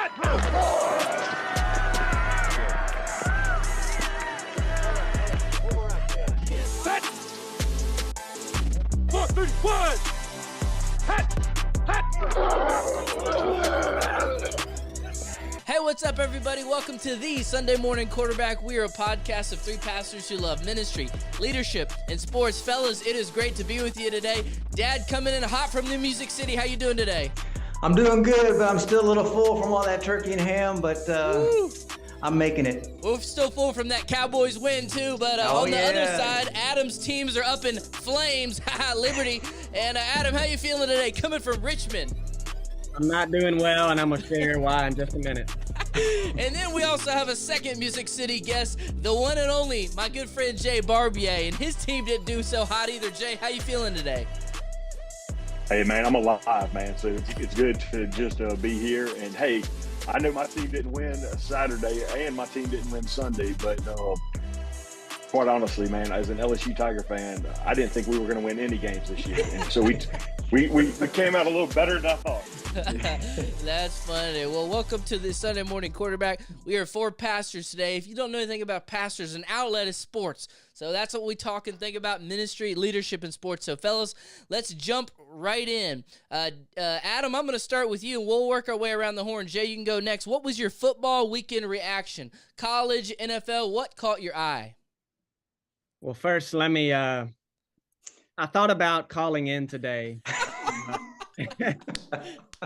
Set. 4, 3, 1. Hey, what's up, everybody? Welcome to the Sunday Morning Quarterback. We are a podcast of three pastors who love ministry, leadership, and sports. Fellas, it is great to be with you today. Dad coming in hot from the Music City. How you doing today? I'm doing good, but I'm still a little full from all that turkey and ham, but I'm making it. We're still full from that Cowboys win, too, but on the other side, Adam's teams are up in flames. Liberty. And Adam, how you feeling today? Coming from Richmond. I'm not doing well, and I'm going to share why in just a minute. And then we also have a second Music City guest, the one and only, my good friend Jay Barbier, and his team didn't do so hot either. Jay, how you feeling today? Hey, man, I'm alive, man, so it's good to just be here. And, hey, I know my team didn't win Saturday and my team didn't win Sunday, but quite honestly, man, as an LSU Tiger fan, I didn't think we were going to win any games this year. And so we came out a little better than I thought. That's funny. Well, welcome to the Sunday Morning Quarterback. We are four pastors today. If you don't know anything about pastors, an outlet is sports. So that's what we talk and think about: ministry, leadership, and sports. So, fellas, let's jump right in. Adam, I'm going to start with you, and we'll work our way around the horn. Jay, you can go next. What was your football weekend reaction? College, NFL, what caught your eye? Well, first, let me I thought about calling in today.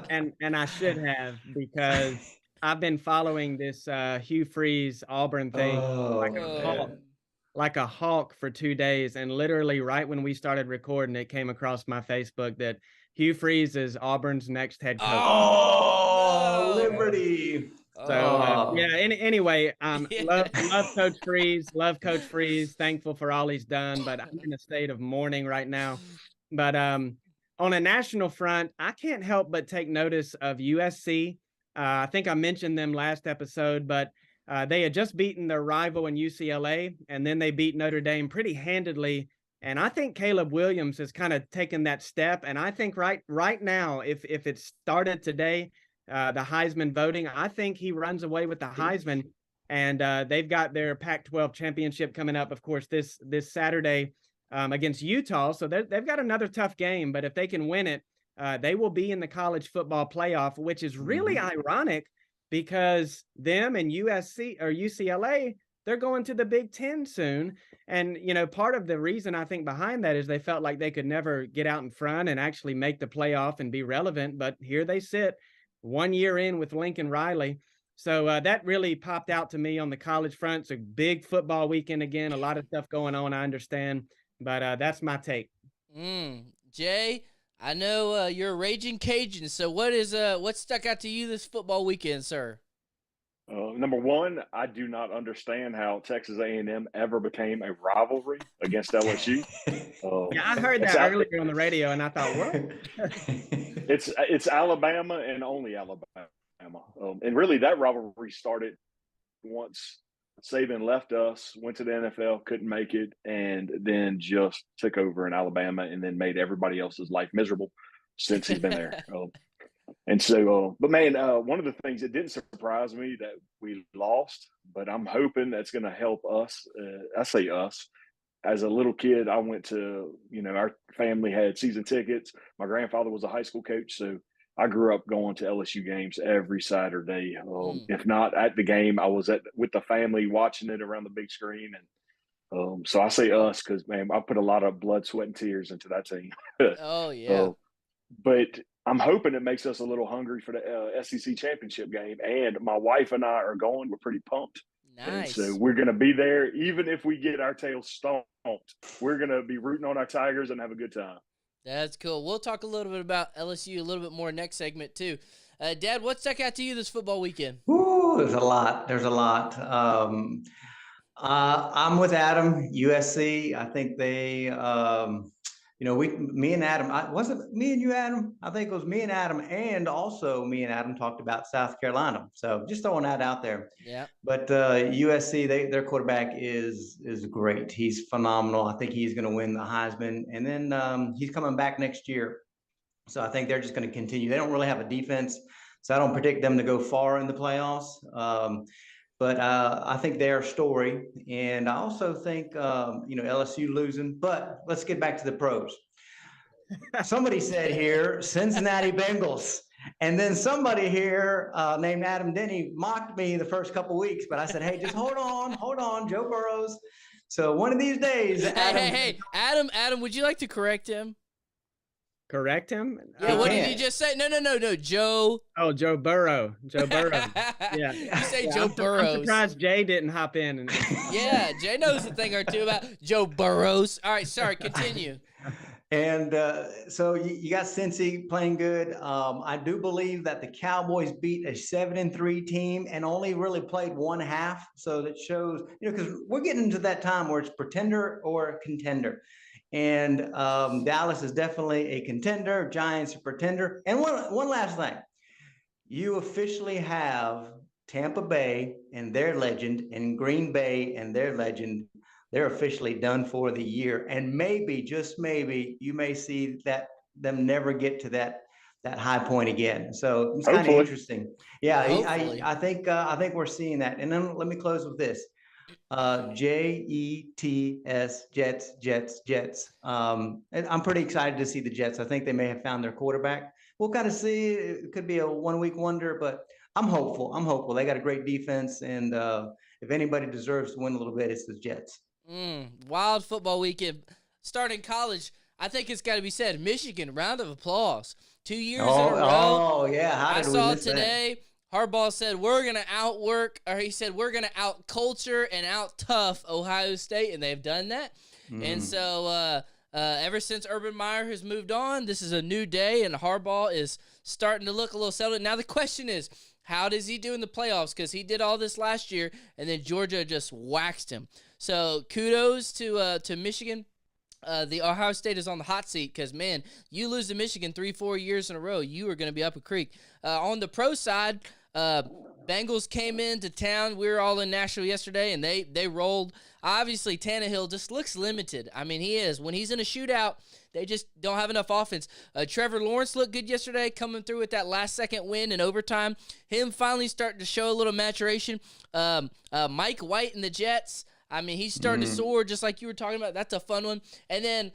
And I should have, because I've been following this Hugh Freeze Auburn thing like a hawk for 2 days. And literally right when we started recording, it came across my Facebook that Hugh Freeze is Auburn's next head coach. Oh, Liberty. So, anyway, love Coach Freeze, love Coach Freeze, thankful for all he's done, but I'm in a state of mourning right now. But on a national front, I can't help but take notice of USC. I think I mentioned them last episode, but they had just beaten their rival in UCLA, and then they beat Notre Dame pretty handedly. And I think Caleb Williams has kind of taken that step. And I think right now, if it started today, the Heisman voting, I think he runs away with the Heisman. And they've got their Pac-12 championship coming up, of course, this Saturday against Utah. So they've got another tough game. But if they can win it, they will be in the college football playoff, which is really ironic because them and USC or UCLA, they're going to the Big Ten soon. And, part of the reason I think behind that is they felt like they could never get out in front and actually make the playoff and be relevant. But here they sit 1 year in with Lincoln Riley. So that really popped out to me on the college front. It's a big football weekend again, a lot of stuff going on, I understand. But that's my take. Jay, I know you're a raging Cajun. So what stuck out to you this football weekend, sir? Number one, I do not understand how Texas A&M ever became a rivalry against LSU. I heard that earlier on the radio, and I thought, what? It's Alabama and only Alabama. And really, that rivalry started once Saban left us, went to the NFL, couldn't make it, and then just took over in Alabama and then made everybody else's life miserable since he's been there. And so, but man, one of the things that didn't surprise me that we lost, but I'm hoping that's going to help us. I say us. As a little kid, I went to, our family had season tickets. My grandfather was a high school coach, so I grew up going to LSU games every Saturday. If not at the game, I was with the family watching it around the big screen. And so I say us because, man, I put a lot of blood, sweat, and tears into that team. Oh, yeah. But I'm hoping it makes us a little hungry for the SEC championship game. And my wife and I are going. We're pretty pumped. Nice. And so we're going to be there. Even if we get our tails stomped, we're going to be rooting on our Tigers and have a good time. That's cool. We'll talk a little bit about LSU a little bit more next segment, too. Dad, what stuck out to you this football weekend? Ooh, there's a lot. I'm with Adam, USC. I think they, me and Adam, was it me and you, Adam? I think it was me and Adam, and also me and Adam talked about South Carolina. So just throwing that out there. Yeah. But USC, their quarterback is great. He's phenomenal. I think he's going to win the Heisman, and then he's coming back next year. So I think they're just going to continue. They don't really have a defense So I don't predict them to go far in the playoffs. But I think they're a story. And I also think, LSU losing. But let's get back to the pros. Somebody said here, Cincinnati Bengals. And then somebody here named Adam Denny mocked me the first couple weeks. But I said, hey, just hold on, Joe Burrows. So one of these days, Adam. Hey, Adam, would you like to correct him? Correct him? Yeah, what did you just say? No, Joe. Oh, Joe Burrow. Joe Burrow. Yeah. You say Joe Burrows. I'm surprised Jay didn't hop in. Yeah, Jay knows a thing or two about Joe Burrows. All right, sorry, continue. And so you got Cincy playing good. I do believe that the Cowboys beat a 7-3 team and only really played one half. So that shows, because we're getting into that time where it's pretender or contender. And Dallas is definitely a contender. Giants a pretender. And one last thing. You officially have Tampa Bay and their legend and Green Bay and their legend. They're officially done for the year. And maybe, just maybe, you may see them never get to that high point again. So it's kind of interesting. Yeah, I think we're seeing that. And then let me close with this. Jets, Jets. And I'm pretty excited to see the Jets. I think they may have found their quarterback. We'll kind of see. It could be a 1-week wonder, but I'm hopeful. They got a great defense, and if anybody deserves to win a little bit, it's the Jets. Wild football weekend. Starting college, I think it's got to be said. Michigan, round of applause. 2 years in a row. Oh, yeah. How did I we saw miss today. That? Harbaugh said, we're going to outwork, or he said, we're going to out-culture and out-tough Ohio State, and they've done that. And so ever since Urban Meyer has moved on, this is a new day, and Harbaugh is starting to look a little settled. Now the question is, how does he do in the playoffs? Because he did all this last year, and then Georgia just waxed him. So kudos to Michigan. The Ohio State is on the hot seat because, man, you lose to Michigan 3-4 years in a row, you are going to be up a creek. On the pro side, Bengals came into town. We were all in Nashville yesterday, and they rolled. Obviously, Tannehill just looks limited. I mean, he is. When he's in a shootout, they just don't have enough offense. Trevor Lawrence looked good yesterday, coming through with that last-second win in overtime. Him finally starting to show a little maturation. Mike White and the Jets, I mean, he's starting to soar just like you were talking about. That's a fun one. And then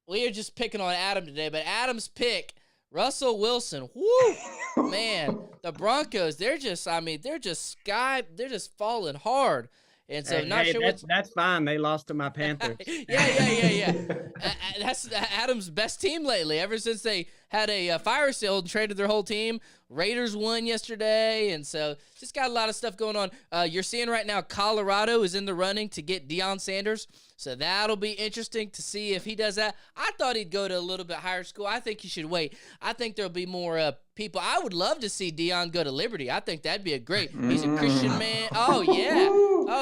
we are just picking on Adam today, but Adam's pick, Russell Wilson. Woo! Man, the Broncos, they're just falling hard. And so that's fine. They lost to my Panthers. Yeah. That's Adam's best team lately. Ever since they had a fire sale and traded their whole team, Raiders won yesterday, and so just got a lot of stuff going on. You're seeing right now Colorado is in the running to get Deion Sanders, so that'll be interesting to see if he does that. I thought he'd go to a little bit higher school. I think he should wait. I think there'll be more people. I would love to see Deion go to Liberty. I think that'd be a great. He's a Christian man. Oh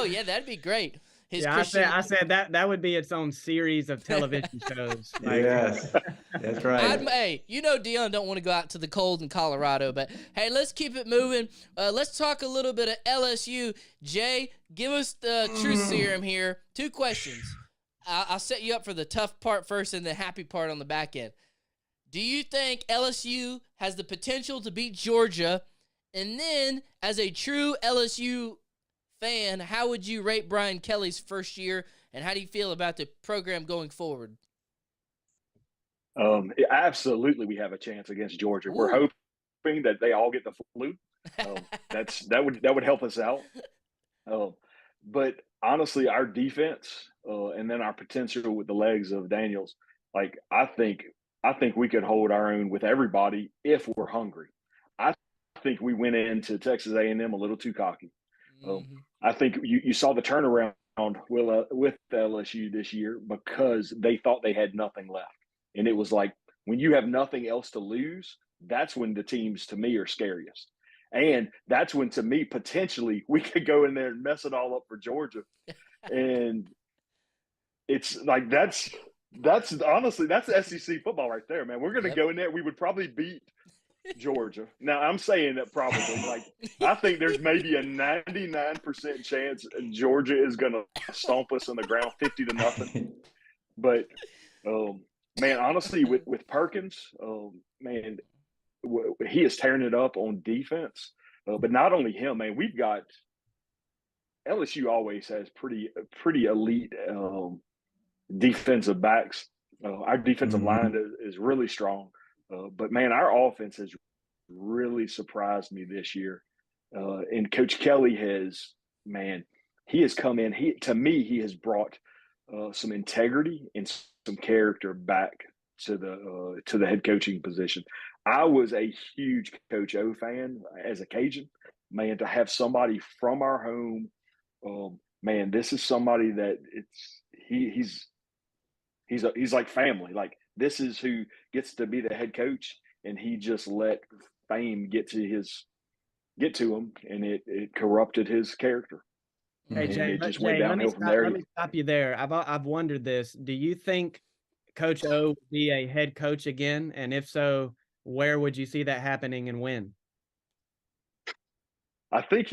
yeah, that'd be great. I said that would be its own series of television shows. Yes, that's right. Deion don't want to go out to the cold in Colorado, but hey, let's keep it moving. Let's talk a little bit of LSU. Jay, give us the truth serum here. 2 questions. I'll set you up for the tough part first and the happy part on the back end. Do you think LSU has the potential to beat Georgia? And then, as a true LSU fan, how would you rate Brian Kelly's first year, and how do you feel about the program going forward? Absolutely, we have a chance against Georgia. Ooh. We're hoping that they all get the flu. That would help us out. But honestly, our defense and then our potential with the legs of Daniels, like I think we could hold our own with everybody if we're hungry. I think we went into Texas A&M a little too cocky. I think you saw the turnaround with LSU this year because they thought they had nothing left. And it was like, when you have nothing else to lose, that's when the teams, to me, are scariest. And that's when, to me, potentially we could go in there and mess it all up for Georgia. And it's like, that's honestly, that's SEC football right there, man. We're going to go in there. We would probably beat Georgia. Now, I'm saying that probably. Like, I think there's maybe a 99% chance Georgia is going to stomp us on the ground 50-0. But, man, honestly, with Perkins, man, he is tearing it up on defense. But not only him, man, we've got LSU always has pretty elite defensive backs. Our defensive line is really strong. But, man, our offense has really surprised me this year. And Coach Kelly he has come in. To me, he has brought some integrity and some character back to the head coaching position. I was a huge Coach O fan as a Cajun. Man, to have somebody from our home, man, this is somebody that he's like family. Like, this is who gets to be the head coach, and he just let fame get to him, and it corrupted his character. Hey, And Jay, it just went downhill from there. Let me stop you there. I've wondered this. Do you think Coach O would be a head coach again? And if so, where would you see that happening and when? I think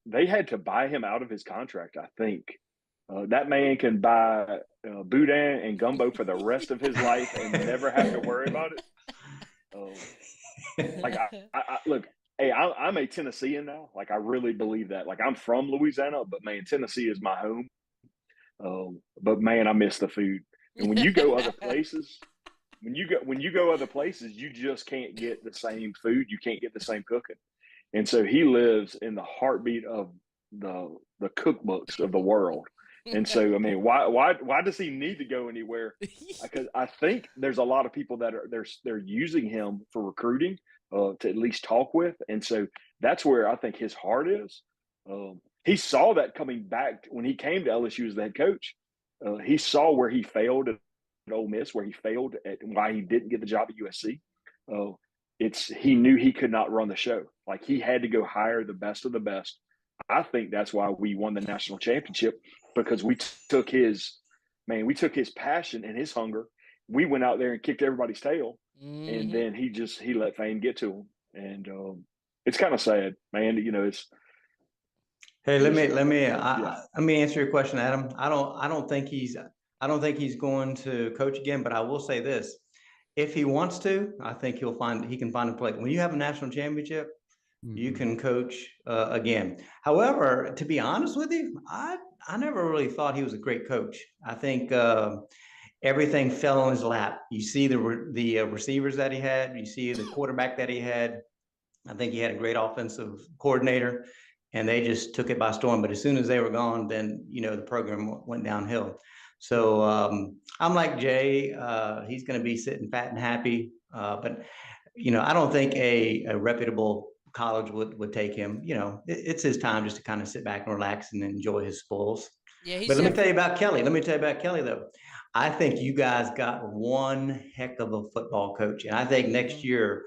they had to buy him out of his contract. I think that man can buy boudin and gumbo for the rest of his life and never have to worry about it. Look, hey, I'm a Tennessean now. Like, I really believe that. Like, I'm from Louisiana, but man, Tennessee is my home. But man, I miss the food. And when you go other places, you just can't get the same food. You can't get the same cooking. And so he lives in the heartbeat of the cookbooks of the world. And so, I mean, why does he need to go anywhere? Because I think there's a lot of people that they're using him for recruiting to at least talk with. And so that's where I think his heart is. He saw that coming back when he came to LSU as the head coach. He saw where he failed at Ole Miss, where he failed at why he didn't get the job at USC. He knew he could not run the show. Like, he had to go hire the best of the best. I think that's why we won the national championship, because we took his passion and his hunger. We went out there and kicked everybody's tail, and then he let fame get to him, and it's kind of sad, man. You know, it's. Hey, let me answer your question, Adam. I don't think he's going to coach again, but I will say this: if he wants to, I think he can find a place. When you have a national championship, you can coach again. However, to be honest with you, I never really thought he was a great coach. I think everything fell on his lap. You see the receivers that he had. You see the quarterback that he had. I think he had a great offensive coordinator, and they just took it by storm. But as soon as they were gone, then, the program went downhill. So I'm like Jay. He's going to be sitting fat and happy. But, I don't think a reputable college would take him. It's his time just to kind of sit back and relax and enjoy his spoils. Yeah, but let me tell you about Kelly. Though. I think you guys got one heck of a football coach. And I think next year,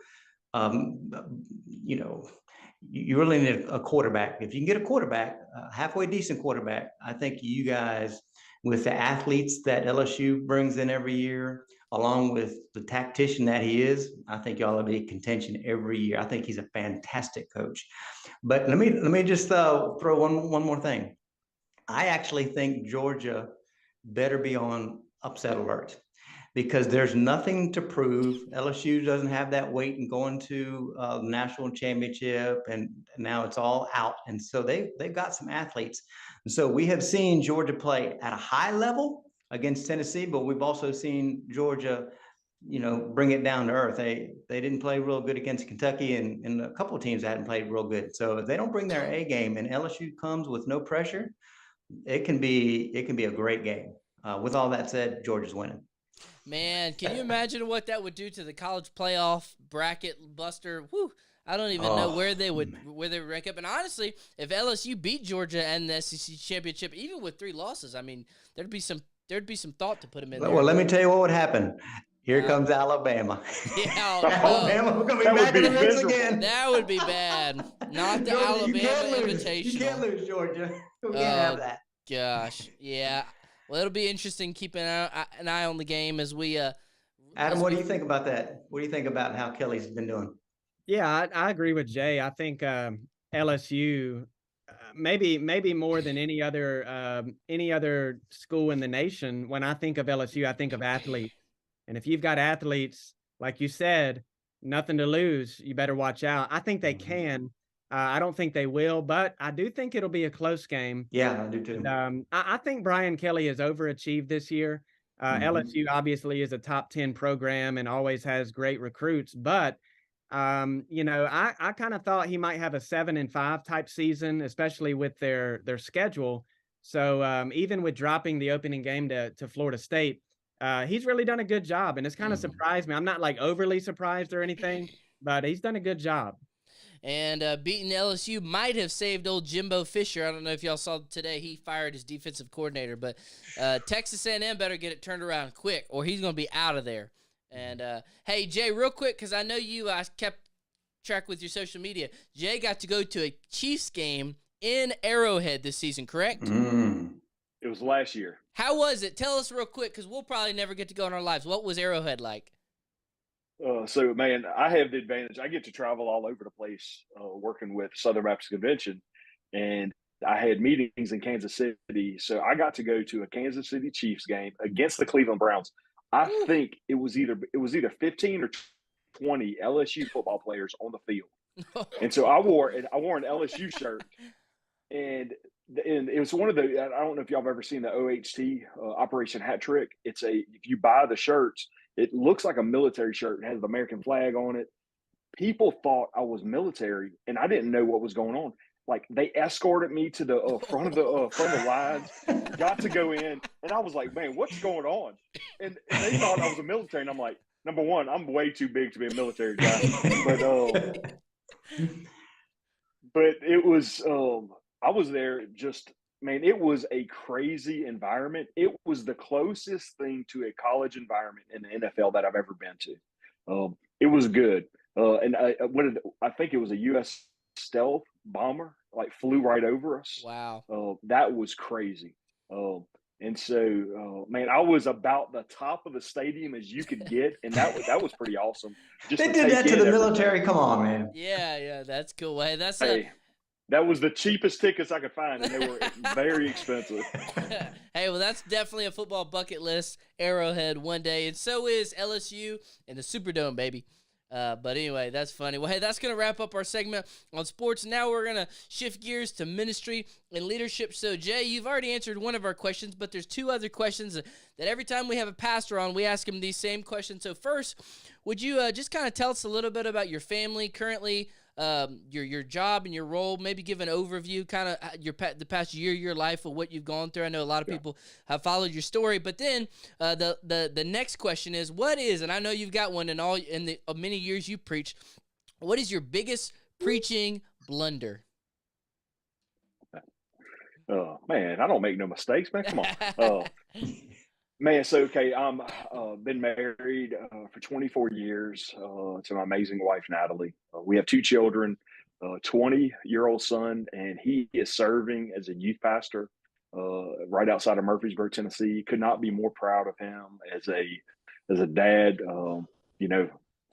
you really need a quarterback. If you can get a quarterback, halfway decent quarterback, I think you guys, with the athletes that LSU brings in every year, along with the tactician that he is, I think y'all will be in contention every year. I think he's a fantastic coach. But let me just throw one more thing. I actually think Georgia better be on upset alert, because there's nothing to prove. LSU doesn't have that weight in going to the national championship, and now it's all out. And so they've got some athletes. And so we have seen Georgia play at a high level against Tennessee, but we've also seen Georgia, bring it down to earth. They didn't play real good against Kentucky, and a couple of teams that hadn't played real good. So if they don't bring their A game and LSU comes with no pressure, it can be a great game. With all that said, Georgia's winning. Man, can you imagine what that would do to the college playoff bracket buster? Whew, I don't even know where they would rank up. And honestly, if LSU beat Georgia and the SEC championship, even with 3 losses, I mean, there'd be some thought to put them in there. Well, let me tell you what would happen. Here comes Alabama. Yeah, Alabama, we're going to be back in the mix again. That would be bad. Not the Georgia, Alabama Invitational. You can't lose, Georgia. We can't have that. Gosh, yeah. Well, it'll be interesting keeping an eye on the game as we. Adam, what do you think about that? What do you think about how Kelly's been doing? Yeah, I agree with Jay. I think LSU, maybe more than any other school in the nation. When I think of LSU, I think of athletes. And if you've got athletes, like you said, nothing to lose. You better watch out. I think they can. I don't think they will, but I do think it'll be a close game. Yeah, I do too. And, I think Brian Kelly has overachieved this year. LSU obviously is a top 10 program and always has great recruits, but I kind of thought he might have a 7-5 type season, especially with their schedule. So even with dropping the opening game to Florida State, he's really done a good job, and it's kind of surprised me. I'm not like overly surprised or anything, but he's done a good job. And beating LSU might have saved old Jimbo Fisher. I don't know if y'all saw today he fired his defensive coordinator, but Texas A&M better get it turned around quick, or he's going to be out of there. And hey, Jay, real quick, because I know you kept track with your social media. Jay got to go to a Chiefs game in Arrowhead this season, correct? It was last year. How was it? Tell us real quick, because we'll probably never get to go in our lives. What was Arrowhead like? So, man, I have the advantage. I get to travel all over the place working with Southern Baptist Convention, and I had meetings in Kansas City. So I got to go to a Kansas City Chiefs game against the Cleveland Browns. I think it was either 15 or 20 LSU football players on the field. And so I wore an LSU shirt, and it was one of the, I don't know if y'all have ever seen the OHT Operation Hat Trick. If you buy the shirts, it looks like a military shirt. It has the American flag on it. People thought I was military, and I didn't know what was going on. Like, they escorted me to the front of the lines, got to go in, and I was like, man, what's going on? And they thought I was a military, and I'm like, number one, I'm way too big to be a military guy. But it was I was there just, man, it was a crazy environment. It was the closest thing to a college environment in the NFL that I've ever been to. It was good. And I think it was a U.S. stealth bomber, like, flew right over us. Wow. That was crazy. And so, man, I was about the top of the stadium as you could get, and that was pretty awesome. Just they did that to the military. Come on, man. Yeah, that's cool. Hey, that was the cheapest tickets I could find, and they were very expensive. Hey, well, that's definitely a football bucket list, Arrowhead one day, and so is LSU and the Superdome, baby. But anyway, that's funny. Well, hey, that's going to wrap up our segment on sports. Now we're going to shift gears to ministry and leadership. So, Jay, you've already answered one of our questions, but there's two other questions that every time we have a pastor on, we ask him these same questions. So first, would you just kind of tell us a little bit about your family currently, your job and your role, maybe give an overview, kind of the past year of your life of what you've gone through. I know a lot of people have followed your story, but then the next question is, what is, and I know you've got one in the many years you preached, what is your biggest preaching blunder? Man, I don't make no mistakes, man. Come on. Man, so, okay, I'm been married for 24 years to my amazing wife, Natalie. We have two children, a 20-year-old son, and he is serving as a youth pastor right outside of Murfreesboro, Tennessee. Could not be more proud of him as a dad.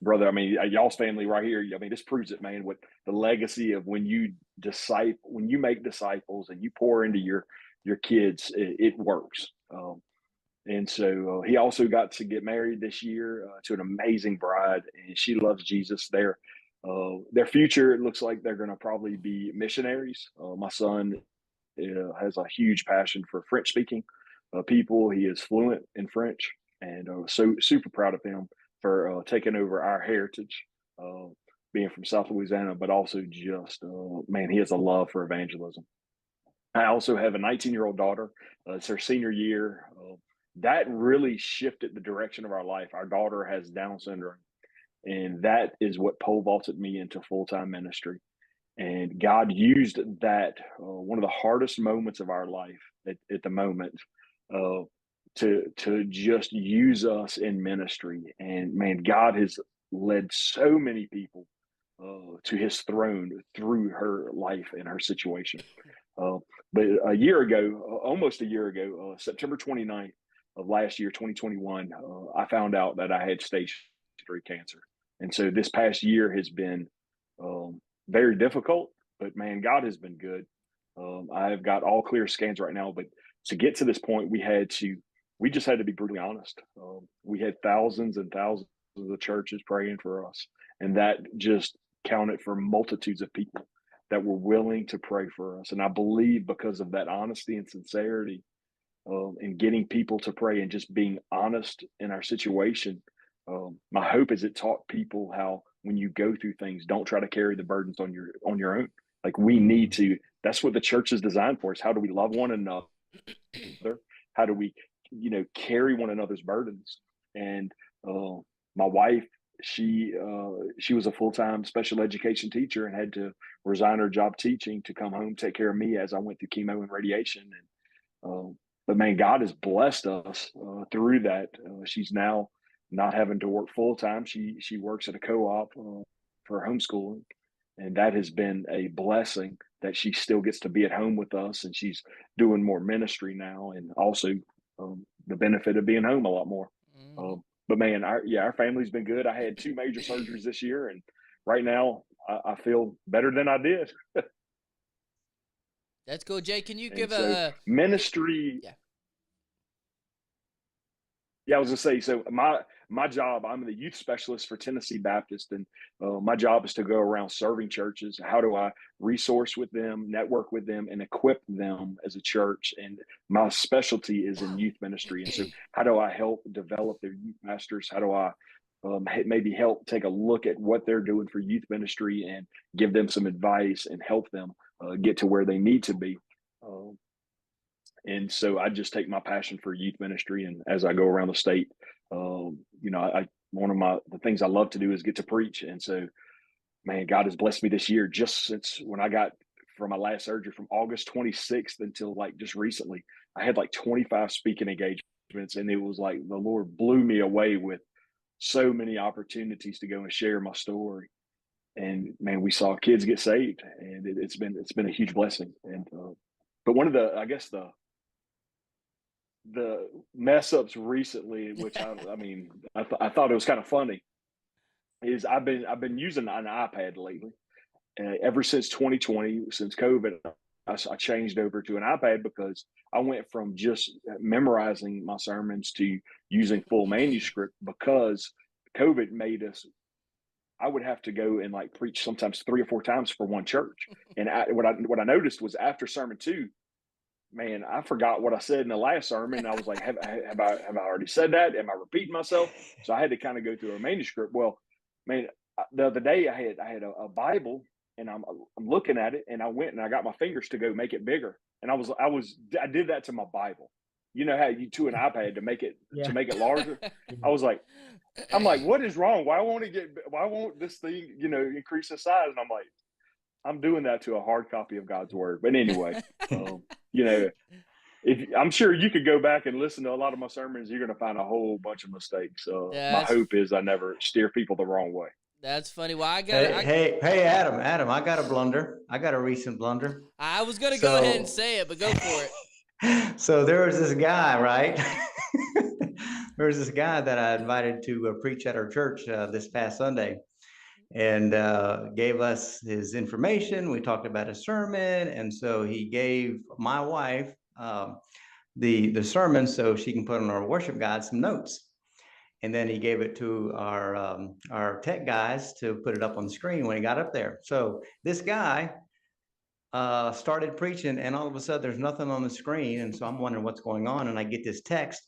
Brother, I mean, y'all's family right here, I mean, this proves it, man, with the legacy of when you make disciples and you pour into your kids, it works. And so he also got to get married this year to an amazing bride, and she loves Jesus. Their future, it looks like they're going to probably be missionaries. My son has a huge passion for French-speaking people. He is fluent in French, and so super proud of him for taking over our heritage, being from South Louisiana, but also just, man, he has a love for evangelism. I also have a 19-year-old daughter. It's her senior year. That really shifted the direction of our life. Our daughter has Down syndrome, and that is what pole vaulted me into full-time ministry. And God used that, one of the hardest moments of our life at the moment, to just use us in ministry. And man, God has led so many people to his throne through her life and her situation. But almost a year ago, September 29th of last year, 2021, I found out that I had stage 3 cancer. And so this past year has been very difficult, but man, God has been good. I've got all clear scans right now, but to get to this point, we just had to be brutally honest. We had thousands and thousands of churches praying for us, And that just counted for multitudes of people that were willing to pray for us. And I believe because of that honesty and sincerity, and getting people to pray and just being honest in our situation, my hope is it taught people how when you go through things, don't try to carry the burdens on your own. Like we need to. That's what the church is designed for. Is how do we love one another? How do we, carry one another's burdens? And my wife, she was a full-time special education teacher and had to resign her job teaching to come home, take care of me as I went through chemo and radiation. And but man, God has blessed us through that. She's now not having to work full-time. She works at a co-op for homeschooling, and that has been a blessing that she still gets to be at home with us, and she's doing more ministry now, and also the benefit of being home a lot more. But man, our family's been good. I had 2 major surgeries this year, and right now I feel better than I did. That's cool. Jay, can you And give so ministry? Yeah, I was gonna say. So my job, I'm the youth specialist for Tennessee Baptist, and my job is to go around serving churches. How do I resource with them, network with them, and equip them as a church? And my specialty is in youth ministry. And so, how do I help develop their youth pastors? How do I maybe help take a look at what they're doing for youth ministry and give them some advice and help them get to where they need to be? And so I just take my passion for youth ministry, and as I go around the state, one of the things I love to do is get to preach. And so, man, God has blessed me this year. Just since when I got from my last surgery, from August 26th until like just recently, I had like 25 speaking engagements, and it was like the Lord blew me away with so many opportunities to go and share my story. And man, we saw kids get saved, and it's been a huge blessing. And but one of the mess ups recently, which I thought it was kind of funny, is I've been using an iPad lately, ever since 2020, since COVID. I changed over to an iPad because I went from just memorizing my sermons to using full manuscript, because COVID made us. I would have to go and like preach sometimes 3 or 4 times for one church, and what I noticed was after sermon 2. Man, I forgot what I said in the last sermon. I was like, have I already said that? Am I repeating myself? So I had to kind of go through a manuscript. Well, man, the other day I had a Bible, and I'm looking at it, and I went and I got my fingers to go make it bigger. And I did that to my Bible. You know how you to an iPad to make it larger? I'm like, what is wrong? Why won't this thing, increase in size? And I'm like, I'm doing that to a hard copy of God's word. But anyway, I'm sure you could go back and listen to a lot of my sermons, you're going to find a whole bunch of mistakes. My hope is I never steer people the wrong way. That's funny. Well, Hey, Adam, I got a blunder. I got a recent blunder. I was going to go ahead and say it, but go for it. So there was this guy, right? There was this guy that I invited to preach at our church this past Sunday, and gave us his information. We talked about his sermon, and so he gave my wife the sermon so she can put on our worship guide some notes. And then he gave it to our tech guys to put it up on the screen when he got up there. So this guy started preaching, and all of a sudden there's nothing on the screen. And so I'm wondering what's going on. And I get this text,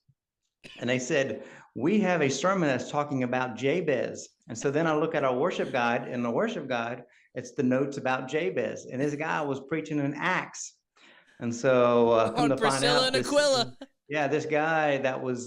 and they said, we have a sermon that's talking about Jabez. And so then I look at our worship guide, and the worship guide, it's the notes about Jabez. And this guy was preaching in Acts. And so come to find out, and Aquila. This guy that was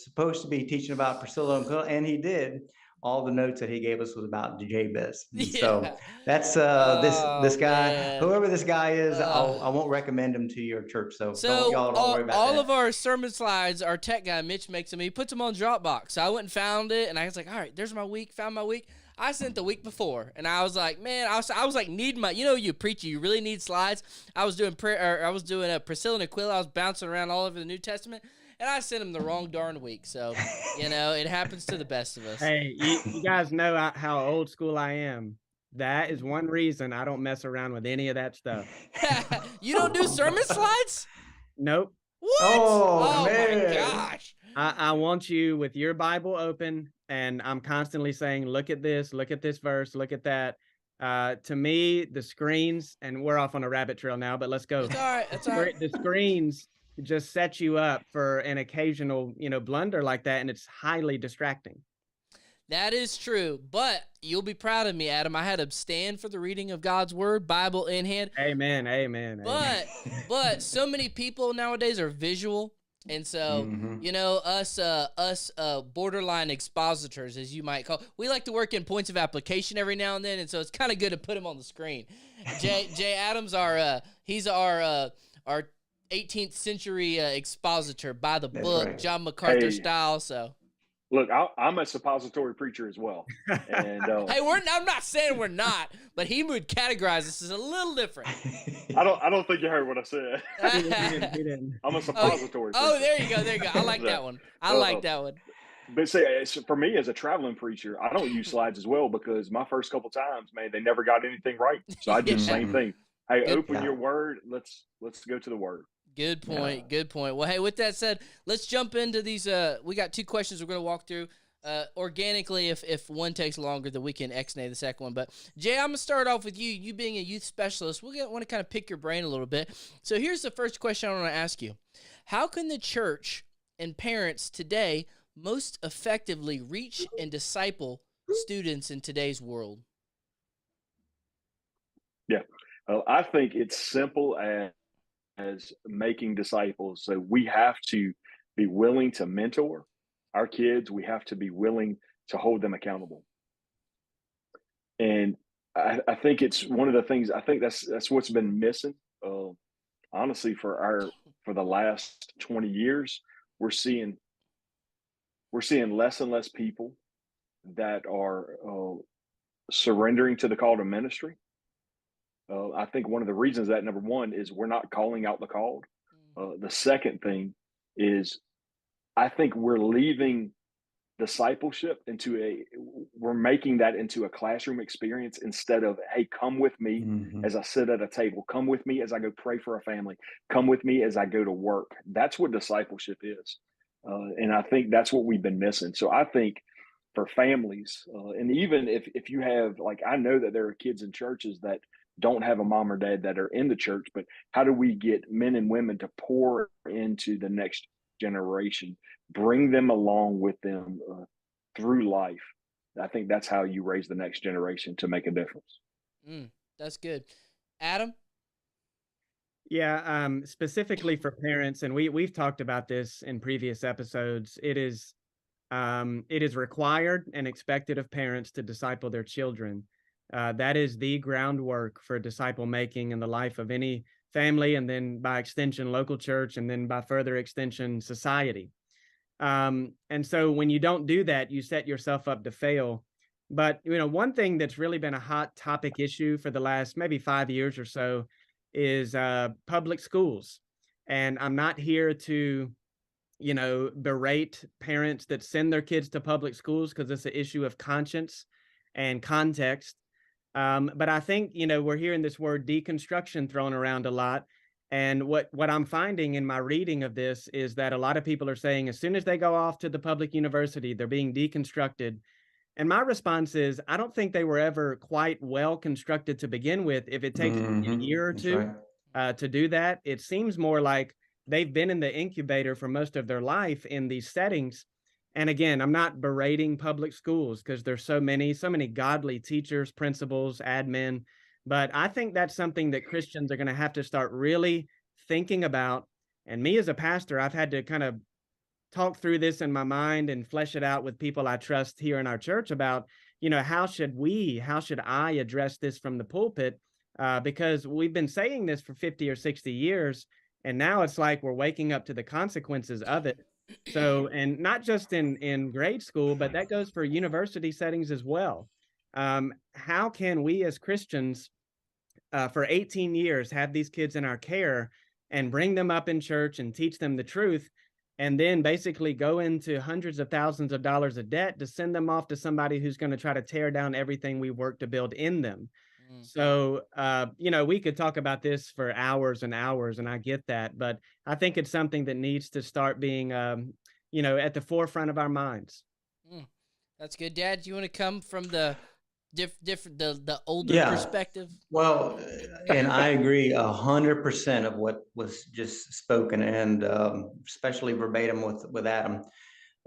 supposed to be teaching about Priscilla and Aquila, and he did. All the notes that he gave us was about Jabez. So that's this guy, man. Whoever this guy is, I won't recommend him to your church. So y'all don't worry about all that. of our sermon slides, our tech guy Mitch makes them. He puts them on Dropbox. So I went and found it, and I was like, all right, there's my week. Found my week. I sent the week before, and I was like, man, I was like, need my, you preach, you really need slides. I was doing prayer, I was doing a Priscilla and Aquila. I was bouncing around all over the New Testament. And I sent him the wrong darn week. So, it happens to the best of us. Hey, you guys know how old school I am. That is one reason I don't mess around with any of that stuff. You don't do sermon slides? Nope. What? Oh, My man. gosh. I want you with your Bible open, and I'm constantly saying, look at this verse, look at that. To me, the screens, and we're off on a rabbit trail now, but let's go. That's all right. That's all right. The screens just set you up for an occasional, blunder like that, and it's highly distracting. That is true, but you'll be proud of me, Adam. I had to stand for the reading of God's word, Bible in hand. Amen, amen. But so many people nowadays are visual, and so us borderline expositors, as you might call, we like to work in points of application every now and then, and so it's kind of good to put them on the screen. Jay Adams, he's our 18th century expositor by the book, right. John MacArthur Hey. style. So. Look, I'm a suppository preacher as well, and Hey, I'm not saying we're not, but he would categorize us as a little different. I don't think you heard what I said. He didn't. I'm a suppository. Oh, preacher. there you go. I like that one. I like that one. But see, for me as a traveling preacher, I don't use slides as well because my first couple times, man, they never got anything right. So I do the same thing. Hey, Good. open your word. Let's go to the word. Good point. Yeah. Good point. Well, hey, with that said, let's jump into these. We got 2 questions we're going to walk through. Organically, if one takes longer, then we can X-nay the second one. But, Jay, I'm going to start off with you. You being a youth specialist, we want to kind of pick your brain a little bit. So here's the first question I want to ask you. How can the church and parents today most effectively reach and disciple students in today's world? Yeah. I think it's simple as making disciples. So we have to be willing to mentor our kids. We have to be willing to hold them accountable. And I think it's one of the things, I think that's what's been missing. Honestly, for the last 20 years, we're seeing less and less people that are surrendering to the call to ministry. I think one of the reasons that, number one, is we're not calling out the called. The second thing is I think we're leaving discipleship we're making that into a classroom experience instead of, hey, come with me as I sit at a table. Come with me as I go pray for a family. Come with me as I go to work. That's what discipleship is. And I think that's what we've been missing. So I think for families, and even if you have, like, I know that there are kids in churches that don't have a mom or dad that are in the church, but how do we get men and women to pour into the next generation, bring them along with them through life? I think that's how you raise the next generation to make a difference. That's good. Adam? Yeah, specifically for parents, and we've talked about this in previous episodes, it is required and expected of parents to disciple their children. That is the groundwork for disciple making in the life of any family, and then by extension, local church, and then by further extension, society. And so when you don't do that, you set yourself up to fail. But, one thing that's really been a hot topic issue for the last maybe 5 years or so is public schools. And I'm not here to, berate parents that send their kids to public schools, because it's an issue of conscience and context. But I think, we're hearing this word deconstruction thrown around a lot. And what I'm finding in my reading of this is that a lot of people are saying as soon as they go off to the public university, they're being deconstructed. And my response is, I don't think they were ever quite well constructed to begin with. If it takes a year or two to do that, it seems more like they've been in the incubator for most of their life in these settings. And again, I'm not berating public schools, because there's so many godly teachers, principals, admin. But I think that's something that Christians are going to have to start really thinking about. And me as a pastor, I've had to kind of talk through this in my mind and flesh it out with people I trust here in our church about, how should I address this from the pulpit? Because we've been saying this for 50 or 60 years, and now it's like we're waking up to the consequences of it. So, and not just in grade school, but that goes for university settings as well. How can we as Christians, for 18 years, have these kids in our care and bring them up in church and teach them the truth, and then basically go into hundreds of thousands of dollars of debt to send them off to somebody who's going to try to tear down everything we work to build in them? So, we could talk about this for hours and hours, and I get that, but I think it's something that needs to start being, at the forefront of our minds. Mm. That's good, Dad. Do you want to come from the different the older Yeah. perspective? Well, and I agree 100% of what was just spoken, and especially verbatim with Adam.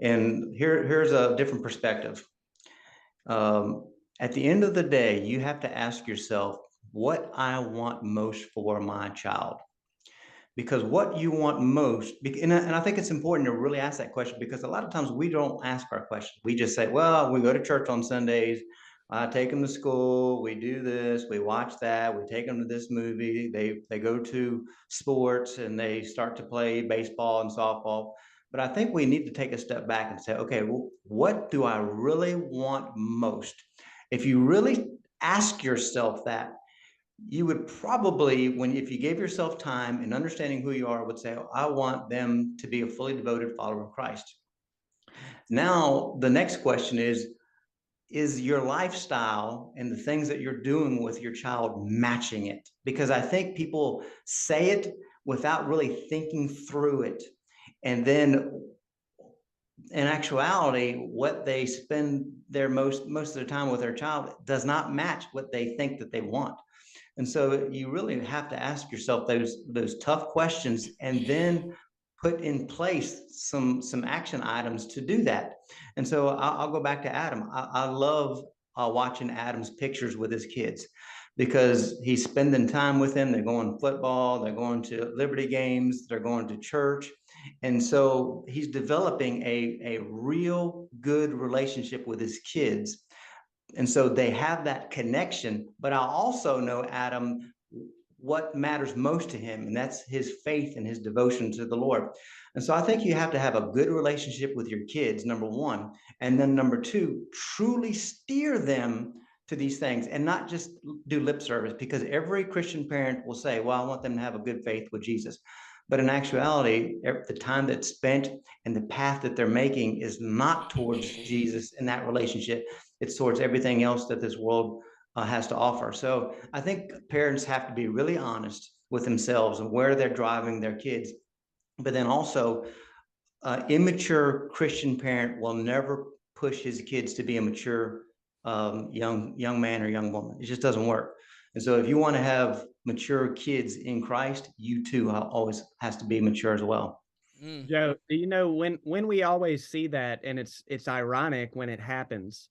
And here's a different perspective. At the end of the day, you have to ask yourself what I want most for my child. Because what you want most, and I think it's important to really ask that question, because a lot of times we don't ask our questions. We just say, well, we go to church on Sundays, I take them to school, we do this, we watch that, we take them to this movie, they go to sports and they start to play baseball and softball. But I think we need to take a step back and say, okay, well, what do I really want most? If you really ask yourself that, you would probably, if you gave yourself time and understanding who you are, would say, I want them to be a fully devoted follower of Christ. Now, the next question is your lifestyle and the things that you're doing with your child matching it? Because I think people say it without really thinking through it. And then in actuality, what they spend their most of their time with their child does not match what they think that they want. And so you really have to ask yourself those tough questions, and then put in place some action items to do that. And so I'll go back to Adam. I love watching Adam's pictures with his kids, because he's spending time with them. They're going to football, they're going to Liberty games, they're going to church. And so he's developing a real good relationship with his kids. And so they have that connection. But I also know Adam, what matters most to him, and that's his faith and his devotion to the Lord. And so I think you have to have a good relationship with your kids, number one. And then number two, truly steer them to these things and not just do lip service, because every Christian parent will say, well, I want them to have a good faith with Jesus. But in actuality, the time that's spent and the path that they're making is not towards Jesus in that relationship. It's towards everything else that this world has to offer. So I think parents have to be really honest with themselves and where they're driving their kids. But then also, immature Christian parent will never push his kids to be a mature young man or young woman. It just doesn't work. And so if you want to have mature kids in Christ, you too always has to be mature as well. Joe, do you know when we always see that, and it's ironic when it happens,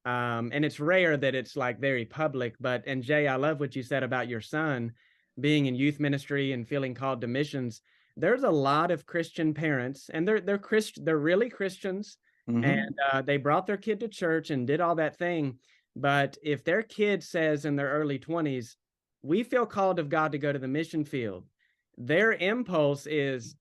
and it's rare that it's like very public, and Jay, I love what you said about your son being in youth ministry and feeling called to missions. There's a lot of Christian parents, and they're really Christians, and they brought their kid to church and did all that thing. But if their kid says in their early 20s, we feel called of God to go to the mission field, their impulse is,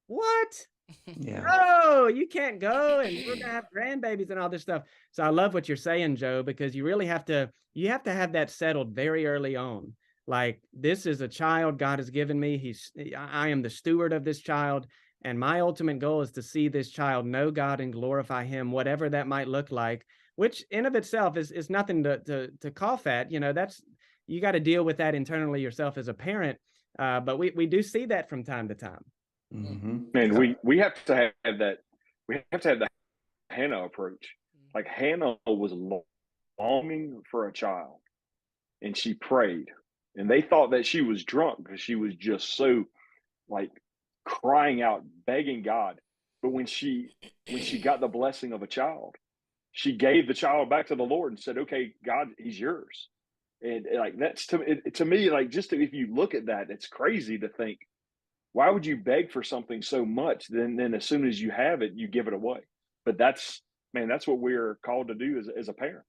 what? Yeah. No, you can't go, and we're gonna have grandbabies and all this stuff. So I love what you're saying, Joe, because you really have to have that settled very early on. Like, this is a child God has given me. I am the steward of this child, and my ultimate goal is to see this child know God and glorify him, whatever that might look like, which in of itself is nothing to cough at. You got to deal with that internally yourself as a parent. But we do see that from time to time. And we have to have that. We have to have the Hannah approach. Like, Hannah was longing for a child, and she prayed, and they thought that she was drunk because she was just so, like, crying out, begging God. But when she got the blessing of a child, she gave the child back to the Lord and said, okay, God, he's yours. And like, that's to me, like, just if you look at that, it's crazy to think, why would you beg for something so much? Then as soon as you have it, you give it away. But that's what we're called to do as a parent.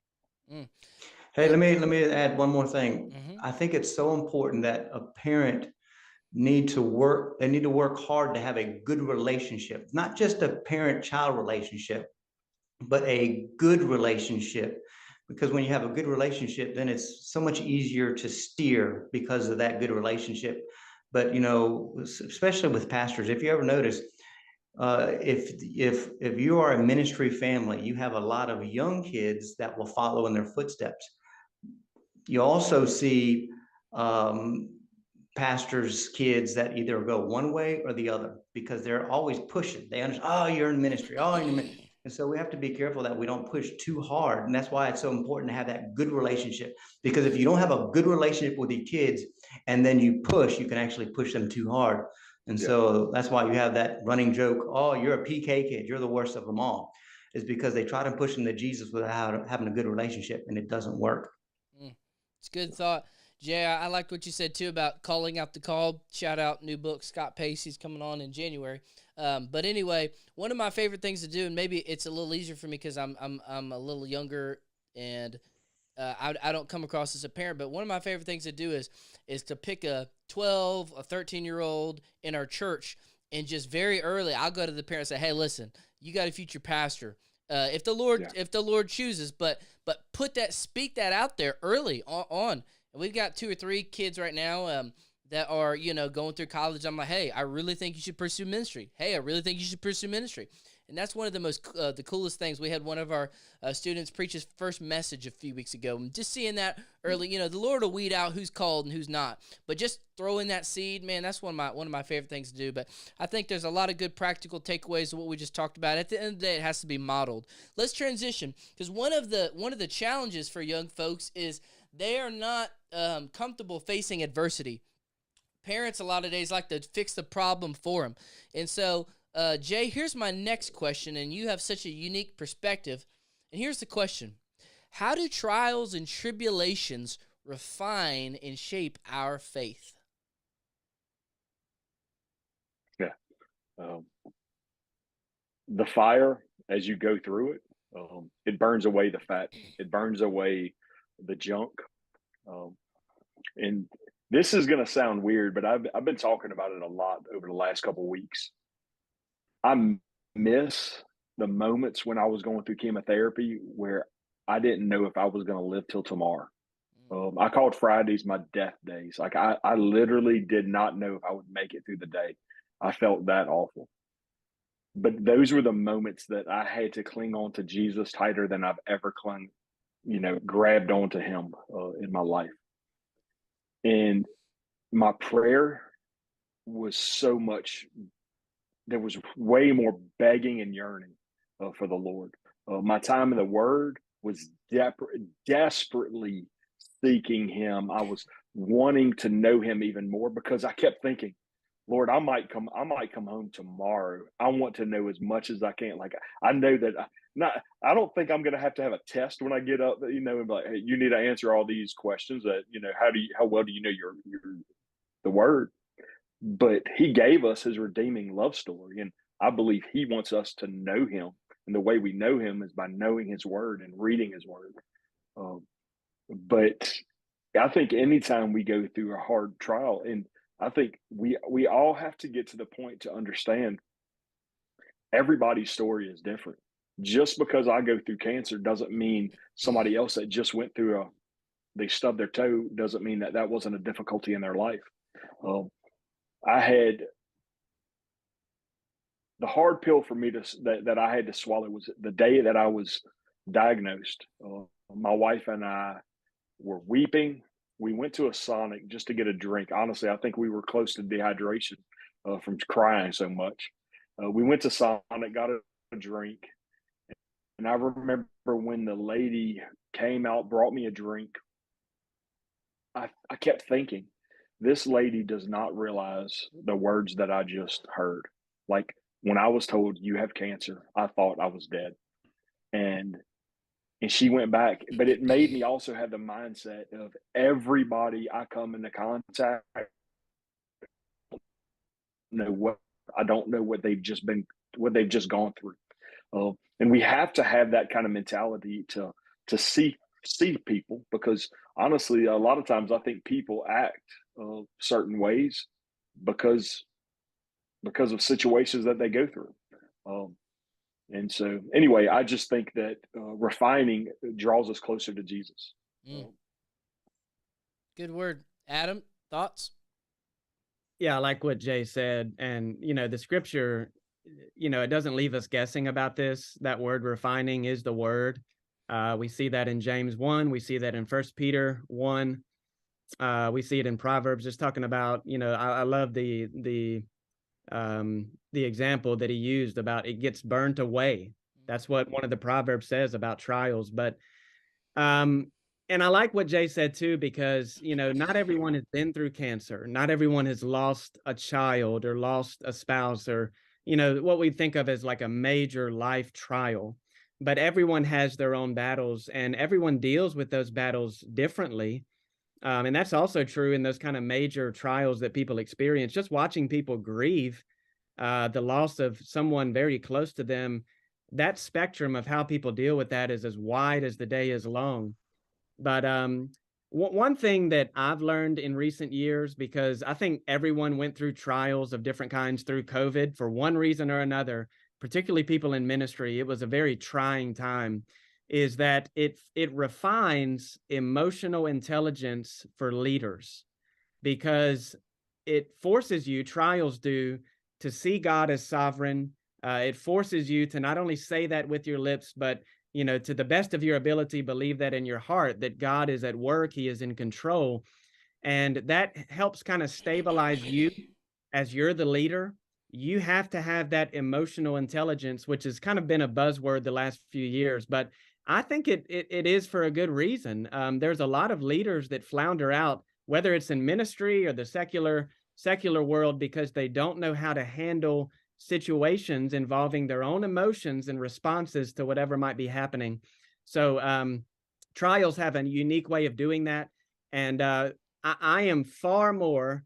Hey, let me add one more thing. I think it's so important that a parent need to work hard to have a good relationship, not just a parent-child relationship, but a good relationship. Because when you have a good relationship, then it's so much easier to steer because of that good relationship. But especially with pastors, if you ever notice, if you are a ministry family, you have a lot of young kids that will follow in their footsteps. You also see pastors' kids that either go one way or the other because they're always pushing. They understand, oh, you're in ministry. Oh, you're in ministry. And so we have to be careful that we don't push too hard. And that's why it's so important to have that good relationship. Because if you don't have a good relationship with your kids and then you push, you can actually push them too hard. And so that's why you have that running joke, oh, you're a PK kid. You're the worst of them all. Is because they try to push them to Jesus without having a good relationship, and it doesn't work. It's a good thought. Jay, I liked what you said, too, about calling out the call. Shout out, new book, Scott Pacey's coming on in January. But anyway, one of my favorite things to do, and maybe it's a little easier for me because I'm a little younger and I don't come across as a parent, but one of my favorite things to do is to pick a 12, a 13-year-old in our church, and just very early, I'll go to the parents and say, hey, listen, you got a future pastor. If the Lord chooses, but speak that out there early on. And we've got 2 or 3 kids right now that are, going through college. I'm like, hey, I really think you should pursue ministry. Hey, I really think you should pursue ministry. And that's one of the coolest things. We had one of our students preach his first message a few weeks ago. And just seeing that early, the Lord will weed out who's called and who's not. But just throwing that seed, man, that's one of my favorite things to do. But I think there's a lot of good practical takeaways of what we just talked about. At the end of the day, it has to be modeled. Let's transition, because one of the challenges for young folks is they are not comfortable facing adversity. Parents a lot of days like to fix the problem for them. And so, Jay, here's my next question, and you have such a unique perspective. And here's the question. How do trials and tribulations refine and shape our faith? Yeah. The fire, as you go through it, it burns away the fat. It burns away the junk. And this is going to sound weird, but I've been talking about it a lot over the last couple of weeks. I miss the moments when I was going through chemotherapy where I didn't know if I was going to live till tomorrow. I called Fridays my death days. Like I literally did not know if I would make it through the day. I felt that awful. But those were the moments that I had to cling on to Jesus tighter than I've ever clung, grabbed onto him in my life. And my prayer was so much, there was way more begging and yearning for the Lord. My time in the Word was desperately seeking him. I was wanting to know him even more because I kept thinking, Lord, I might come home tomorrow. I want to know as much as I can. Like I know that I don't think I'm going to have a test when I get up, and be like, hey, you need to answer all these questions that, how well do you know your the Word? But he gave us his redeeming love story. And I believe he wants us to know him. And the way we know him is by knowing his word and reading his word. But I think anytime we go through a hard trial, and I think we all have to get to the point to understand everybody's story is different. Just because I go through cancer doesn't mean somebody else that just went through they stubbed their toe doesn't mean that wasn't a difficulty in their life. I had the hard pill for me that I had to swallow was the day that I was diagnosed. My wife and I were weeping. We went to a Sonic just to get a drink. Honestly, I think we were close to dehydration from crying so much. We went to Sonic, got a drink. And I remember when the lady came out, brought me a drink, I kept thinking, this lady does not realize the words that I just heard. Like when I was told you have cancer, I thought I was dead. And she went back, but it made me also have the mindset of everybody I come into contact. I don't know what they've just gone through. And we have to have that kind of mentality to see people, because honestly, a lot of times I think people act certain ways because of situations that they go through. And so anyway, I just think that refining draws us closer to Jesus. Good word. Adam, thoughts? Yeah, I like what Jay said. And, the scripture, it doesn't leave us guessing about this. That word refining is the word. We see that in James 1. We see that in 1 Peter 1. We see it in Proverbs, just talking about, I love the example that he used about it gets burnt away. That's what one of the Proverbs says about trials. But and I like what Jay said too, because not everyone has been through cancer. Not everyone has lost a child or lost a spouse, or what we think of as like a major life trial. But everyone has their own battles, and everyone deals with those battles differently. And that's also true in those kind of major trials that people experience. Just watching people grieve the loss of someone very close to them, that spectrum of how people deal with that is as wide as the day is long. But one thing that I've learned in recent years, because I think everyone went through trials of different kinds through COVID for one reason or another, particularly people in ministry, it was a very trying time, is that it refines emotional intelligence for leaders, because it forces you, trials do, to see God as sovereign. It forces you to not only say that with your lips, but to the best of your ability, believe that in your heart, that God is at work, he is in control. And that helps kind of stabilize you as you're the leader. You have to have that emotional intelligence, which has kind of been a buzzword the last few years, but I think it is for a good reason. There's a lot of leaders that flounder out, whether it's in ministry or the secular world, because they don't know how to handle situations involving their own emotions and responses to whatever might be happening. So trials have a unique way of doing that. And I am far more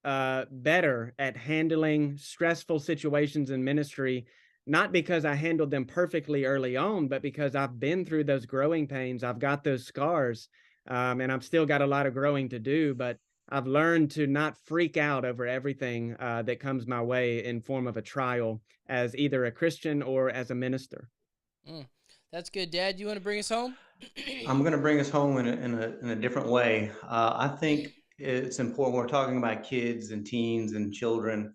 better at handling stressful situations in ministry, not because I handled them perfectly early on, but because I've been through those growing pains. I've got those scars, and I've still got a lot of growing to do, but I've learned to not freak out over everything that comes my way in form of a trial, as either a Christian or as a minister. That's good, Dad. You want to bring us home? I'm going to bring us home in a different way. I think it's important. We're talking about kids and teens and children.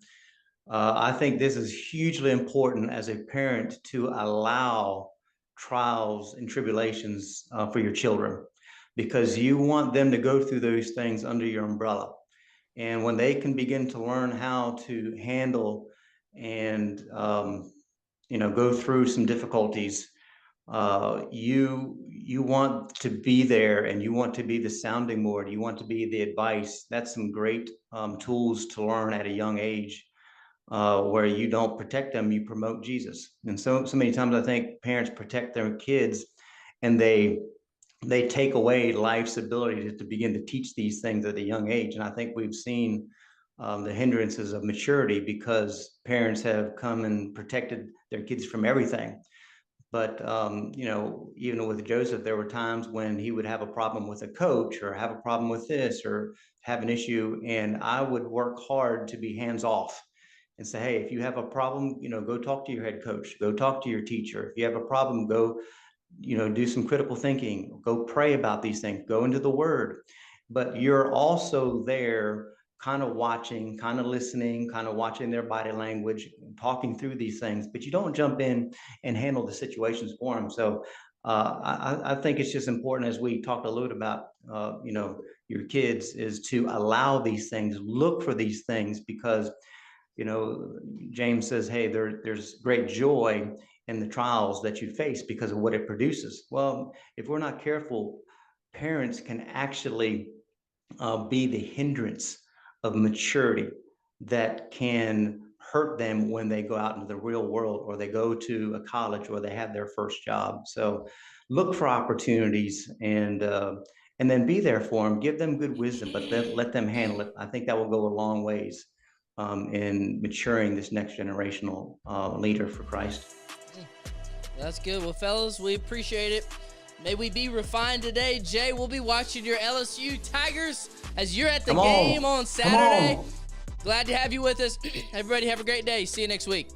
I think this is hugely important as a parent to allow trials and tribulations for your children, because you want them to go through those things under your umbrella. And when they can begin to learn how to handle and go through some difficulties, you want to be there, and you want to be the sounding board. You want to be the advice. That's some great tools to learn at a young age, where you don't protect them, you promote Jesus. And so many times I think parents protect their kids, and they take away life's ability to begin to teach these things at a young age. And I think we've seen the hindrances of maturity, because parents have come and protected their kids from everything. But even with Joseph, there were times when he would have a problem with a coach, or have a problem with this, or have an issue, and I would work hard to be hands off and say, hey, if you have a problem, go talk to your head coach, go talk to your teacher. If you have a problem, go, do some critical thinking, go pray about these things, go into the word. But you're also there kind of watching, kind of listening, kind of watching their body language, talking through these things, but you don't jump in and handle the situations for them. So I think it's just important, as we talked a little about, your kids, is to allow these things, look for these things, because James says, hey, there's great joy in the trials that you face because of what it produces. Well, if we're not careful, parents can actually be the hindrance of maturity that can hurt them when they go out into the real world, or they go to a college, or they have their first job. So look for opportunities, and then be there for them, give them good wisdom, but let them handle it. I think that will go a long ways in maturing this next generational leader for Christ. That's good. Well, fellas, we appreciate it. May we be refined today. Jay, we'll be watching your LSU Tigers as you're at the game on Saturday. Glad to have you with us. Everybody have a great day. See you next week.